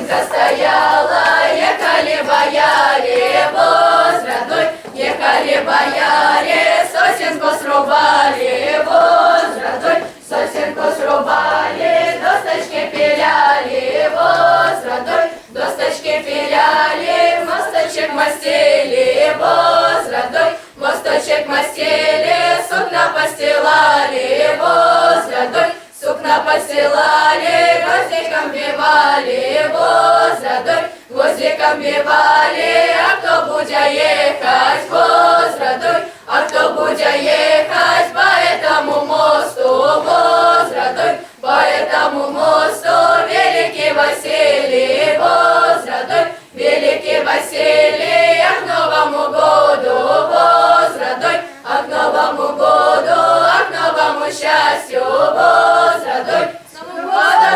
сосенка стояла, ехали бояре, возрадой, ехали бояре, сосенку срубали, возрадой, сосенку срубали, досточки пиляли, возрадой, досточки пиляли, мосточек мастили, возрадой, мосточек мастили, сукна постилали, возрадой, сукна постилали, гвоздиком бивали, возрадой, гвоздиком бивали, а кто будет ехать, возрадой, а кто будет ехать по этому мосту, возрадой, по этому мосту, великий Василий, возрадой, великий Василий, а к Новому году, возрадой, а к Новому году, а к новому счастью, возрадой, с Новым годом,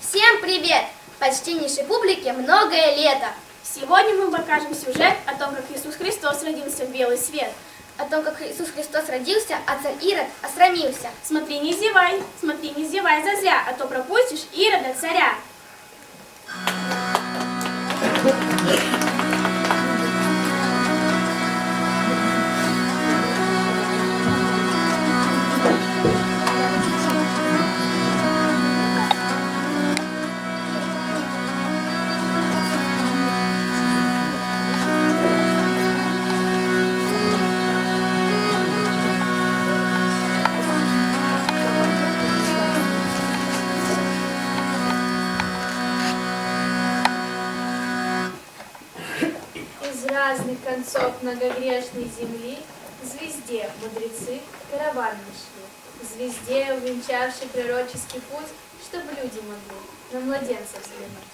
Всем привет! Почтеннейшей публике многое лето. Сегодня мы покажем сюжет о том, как Иисус Христос родился в белый свет. О том, как Иисус Христос родился, а царь Ирод осрамился. Смотри, не зевай зазря, а то пропустишь Ирода царя. Разных концов многогрешной земли звезде мудрецы караван нашли, звезде, увенчавшей пророческий путь, чтобы люди могли на младенца взглянуть.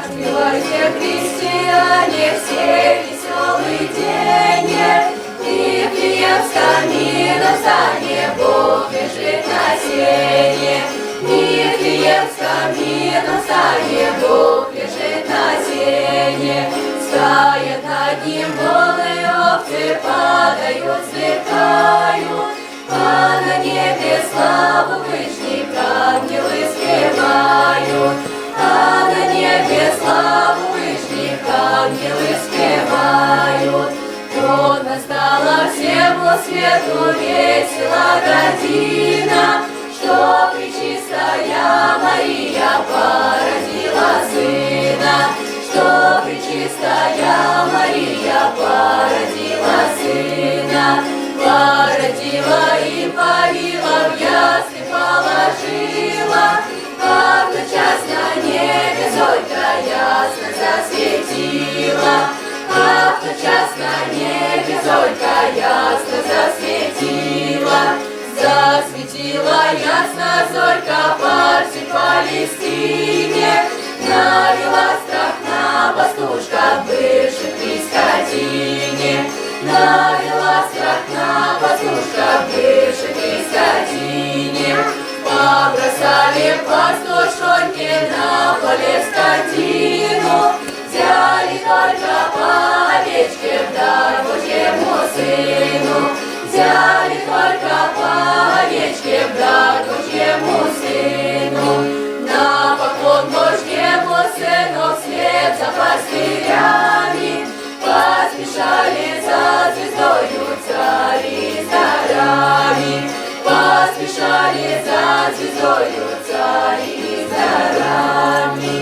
Открывайте, христиане, все веселый день, и в Вифлеемском мирном стане Бог лежит на сене. В Вифлеемском мирном стане Бог лежит на сене. Стоят над ним голые овцы, падают, сверкают, а на небе славу Вышних ангелы спевают. А на небе славу Вышних ангелы спевают. Вот настала всему свету весела година, что пречистая Мария породила сына, что пречистая Мария породила сына, породила и повила, в ясли положила, а в тот час на небе зорька ясно засветила. А в тот час на небе зорька ясно засветила. Засветила ясно зорька Парсе Палестине, навела страх на пастушка, бывших при скотине, навела страх на пастушка, бывших при скотине. Побросали пастушонки на поле скотину, взяли только по овечке в дар Божьему сыну, взяли только по овечке в дар Божьему сыну. На поклон Божьему сыну вслед за пастырями поспешали за звездою цари с дарами, поспешали за звездою цари с дарами.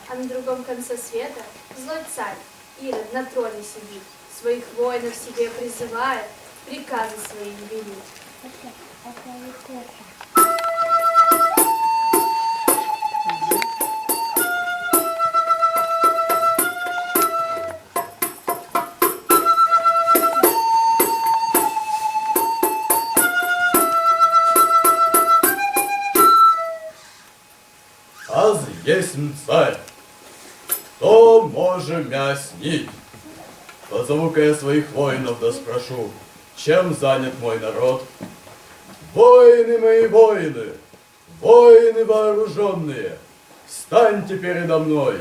А на другом конце света злой царь Ирод на троне сидит, своих воинов себе призывая, приказы свои велит. Аз есмь царь, кто может мя снить? Позову-ка я своих воинов да спрошу, чем занят мой народ? Воины мои, воины, воины вооруженные, встаньте передо мной.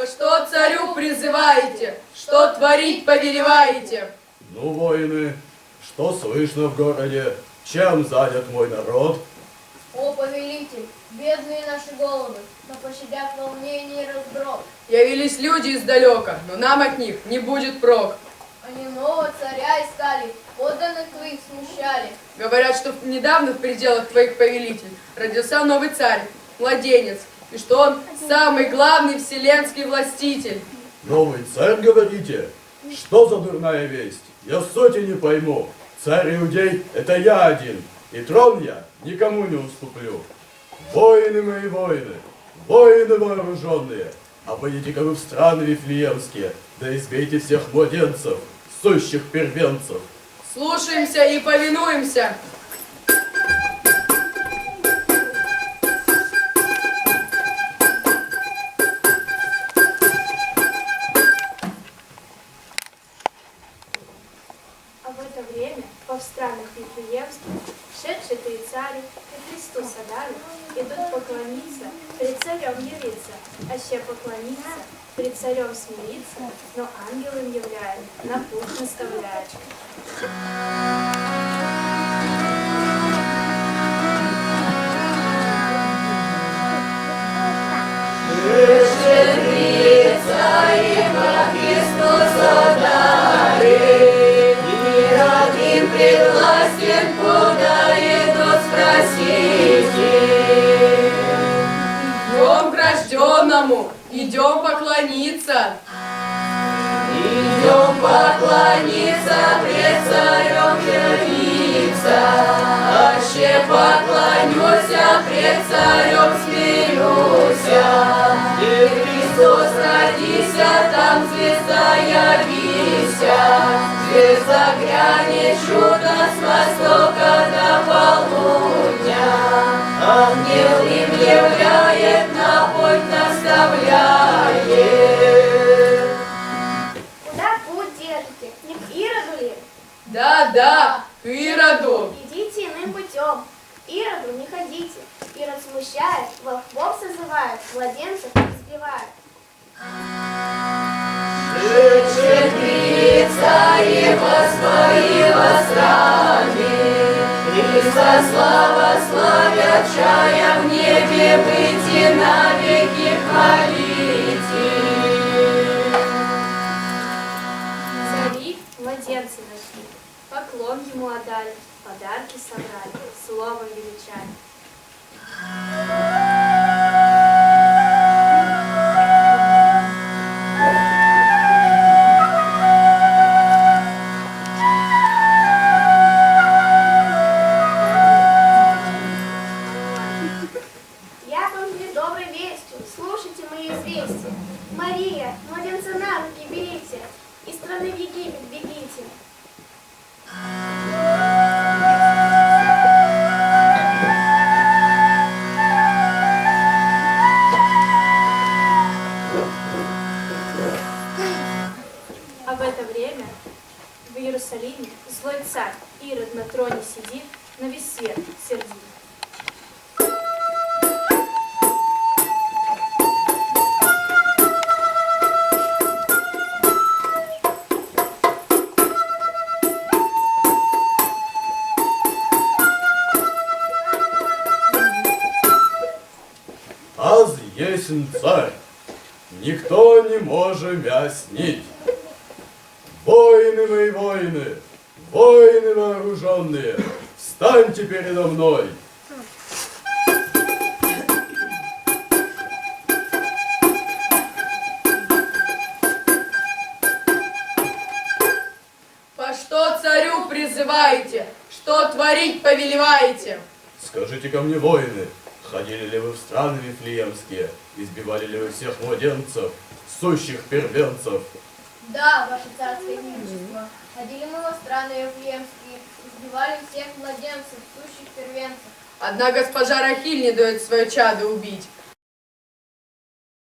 Что царю призываете? Что творить повелеваете? Ну, воины, что слышно в городе? Чем занят мой народ? О, повелитель, бедные наши головы, на площадях волнений и разброд. Явились люди издалека, но нам от них не будет прок. Они нового царя искали, подданных твоих смущали. Говорят, что недавно в пределах твоих повелителей родился новый царь, младенец, и что он самый главный вселенский властитель. Новый царь, говорите? Что за дурная весть? Я сотни не пойму. Царь Иудей — это я один, и трон я никому не уступлю. Воины мои, воины, воины вооруженные, обойдите-ка вы в страны вифлеемские, да избейте всех младенцев, сущих первенцев. Слушаемся и повинуемся. А в это время по странах Вифлеемских шедшие три царя и Христу садами идут поклониться, пред царем явиться, аще поклониться, пред царем смириться, но ангел им являет, на путь наставляет. Идем к рожденному, идем поклониться. Идем поклониться, пред царем явиться. Аще поклонюся, пред царем смирюся. И Христос родися, там звезда явися. Звезда грянет чудо с востока до полудня. Ангел им являет, на путь наставляет. Куда путь держите? Не к Ироду ли? Да, к Ироду. Идите иным путем. К Ироду не ходите. Ирод смущает, волхвов созывает, младенцев избивает. Лица его своего сраме, Христа слава славят, чая в небе быть и навеки хвалите. Цари младенца нашли, поклон ему отдали, подарки собрали, словом величали. Я к вам с доброй вестью, слушайте мои известия. Мария, младенца на руки берите, из страны в Египет бегите. А в это время в Иерусалиме злой царь Ирод на троне сидит, на весь свет сердит. Аз есмь царь, никто не может мя снить. Воины мои, воины, воины вооруженные, встаньте передо мной. По что царю призываете? Что творить повелеваете? Скажите ко мне, воины, ходили ли вы в страны вифлеемские, избивали ли вы всех младенцев, сущих первенцев? Да, ваше царское величество. Ходили мы во страны Вифлеемские, избивали всех младенцев, сущих первенцев. Одна госпожа Рахиль не дает свое чадо убить,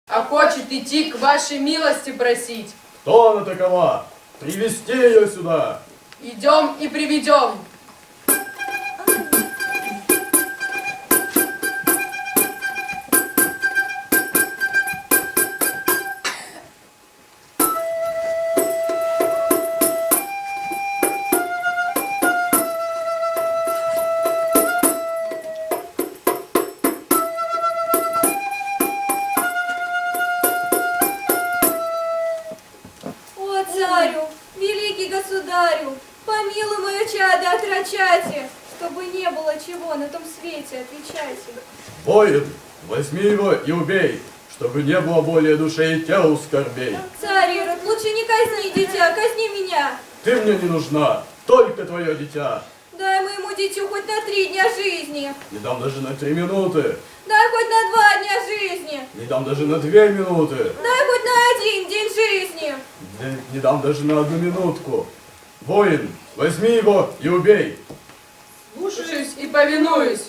а хочет идти к вашей милости просить. Кто она такова? Привести ее сюда. Идем и приведем. О, царю, великий государю, помилуй мое чадо отрочате, чтобы не было чего на том свете, отвечайте. Воин, возьми его и убей, чтобы не было более душе и телу скорбей. Царь Ирод, лучше не казни дитя, казни меня. Ты мне не нужна, только твое дитя. Дай моему дитю хоть на 3 дня жизни, Не дам даже на 3 минуты, дай хоть на 2 дня жизни, не дам даже на 2 минуты, дай хоть на 1 день жизни. не дам даже на 1 минутку. Воин, возьми его и убей. Слушаюсь и повинуюсь.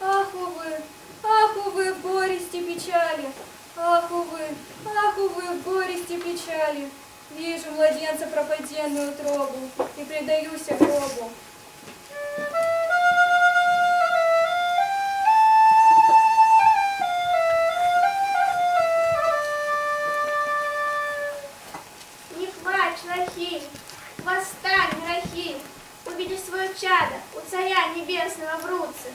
Ах, увы, в горести печали, ах, увы, в горести печали. Вижу младенца пропаденную утробу и предаюсь гробу. Не плачь, Рахиль, восстань, Рахиль, увидишь свое чадо у царя небесного в руце.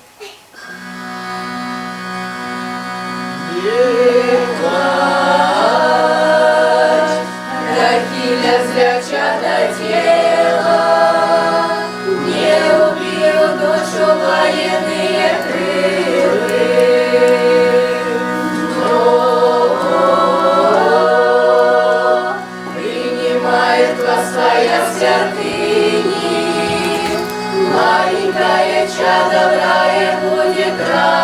Рахиля зря чадо тело, не убил душу военные крылы. Но принимает вас своя святыни, маленькое чадо в рае будет рано.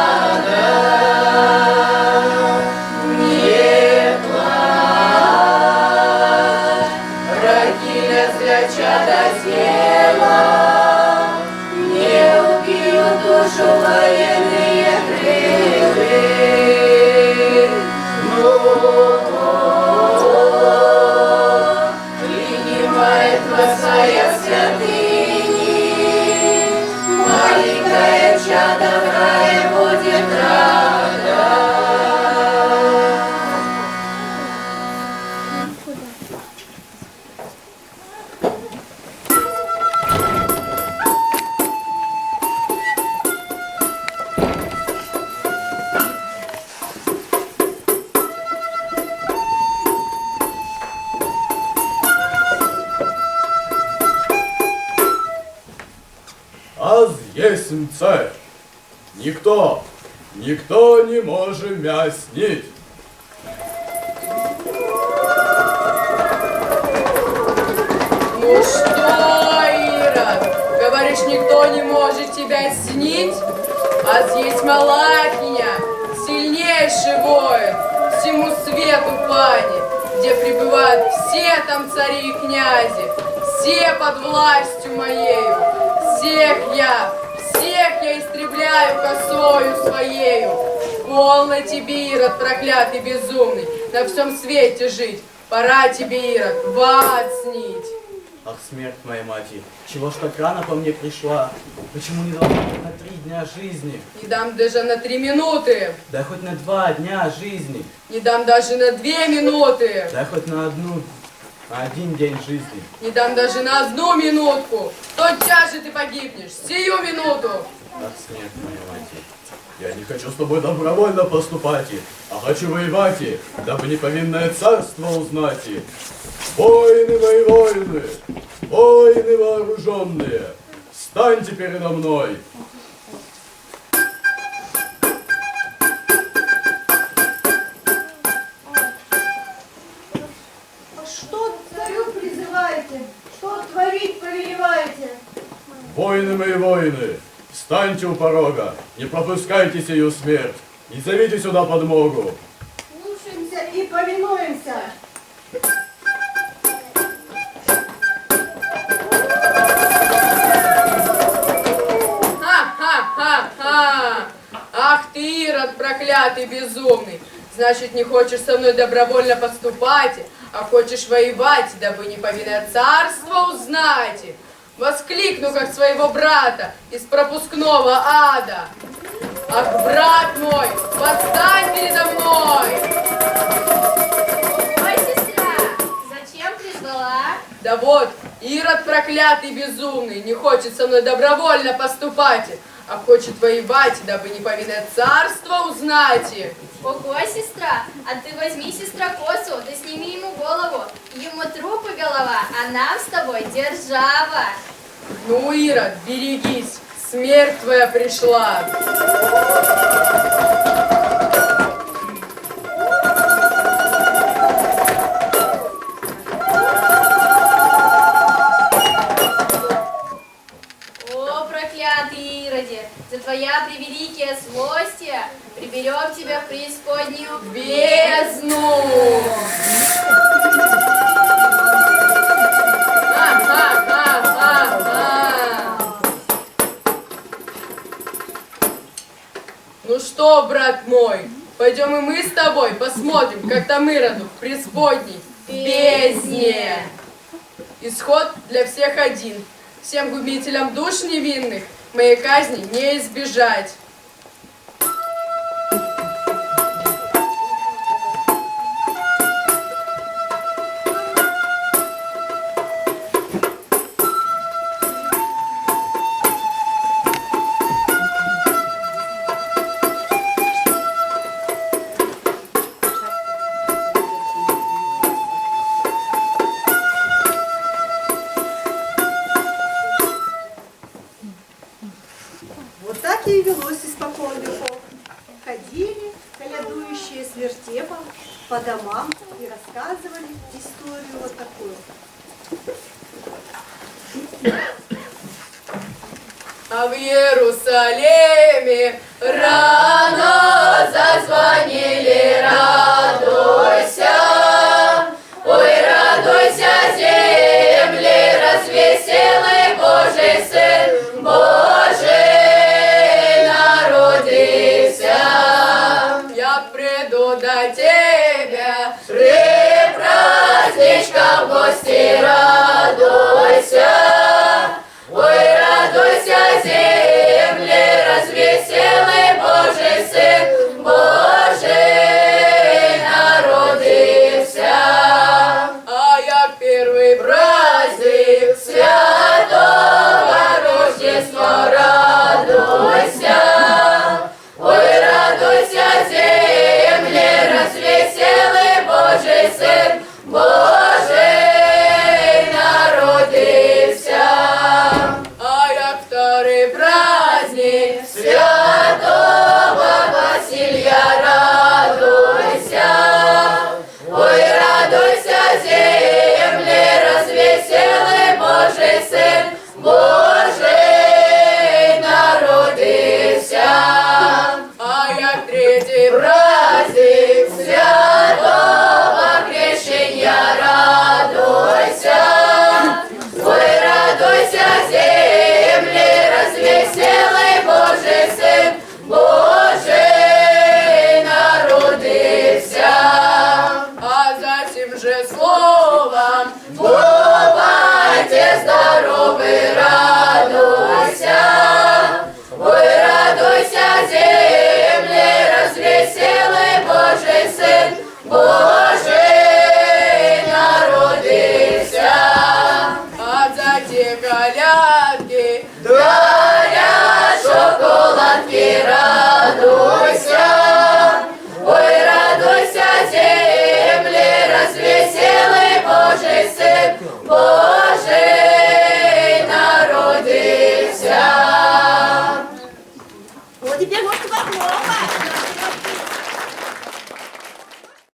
Чадо тела, не убил душу военные крылы. Но принимает вас своя святыни, маленькое чадо в рае будет рада. Аз есмь царь. Никто не может мя снить. Ну что, Ирод, говоришь, никто не может тебя снить? А есть Малахия, сильнейший воин, всему свету пани, где пребывают все там цари и князи, все под властью моею, всех я истребляю косою своею. Полно тебе, Ирод, проклятый безумный, на всем свете жить. Пора тебе, Ирод, в ад снить. Ах, смерть моей матери, чего ж так рано по мне пришла? Почему не дала хоть на 3 дня жизни? Не дам даже на 3 минуты, Да хоть на 2 дня жизни, не дам даже на 2 минуты, да хоть на 1 день жизни. не дам даже на 1 минутку. Тотчас же ты погибнешь, сию минуту. как смерть моей матери. Я не хочу с тобой добровольно поступать, а хочу воевать, дабы неповинное царство узнать. Воины мои воины, воины вооруженные, встаньте передо мной. А что царю призываете? Что творить повелеваете? Воины мои воины, встаньте у порога, не пропускайте сию смерть, и зовите сюда подмогу. Слушаемся и повинуемся. Ха-ха-ха-ха! Ах ты, Ирод проклятый, безумный! Значит, не хочешь со мной добровольно поступать, а хочешь воевать, дабы неповинное царство узнать. Воскликну, как своего брата из пропускного ада. Ах, брат мой, восстань передо мной! Ой, сестра, зачем призвала? Да вот, Ирод проклятый, безумный, не хочет со мной добровольно поступать, а хочет воевать, дабы неповинное царство узнать. Ого, сестра, а ты возьми, сестра, косу, да сними ему голову. Ему труп и голова, а нам с тобой держава. Ну, Ирод, берегись, смерть твоя пришла. О, проклятый Ироде, за твоя превеликие злости приберем тебя в преисподнюю Бездну! Ха-ха-ха-ха-ха! Ну что, брат мой, пойдем и мы с тобой посмотрим, как там Ироду в преисподней бездне. Исход для всех один. Всем губителям душ невинных моей казни не избежать. Вот так и велось испокон веков. Ходили колядующие с вертепом по домам и рассказывали историю вот такую. А в Иерусалиме рано зазвонили, радуйся, ой, радуйся, земли, развеселый Божий Сын, Божий народился. Я приду до тебя, при праздничках в гости, радуйся. Ой, радуйся, земли, развеселый Божий Сын, Божий народился. А як первый праздник святого Рождества, радуйся. Ой, радуйся, земли, развеселый Божий Сын, Божий народился. А як второй праздник святого Василия, радуйся. Ой, радуйся, земли, развеселый Божий Сын, Божий народился. А як третий праздник святого крещения, радуйся. Ой, радуйся, земли, развеселый Божий Сын, Божий народился. А затем же словом, Бог Отец здоровый, радуйся.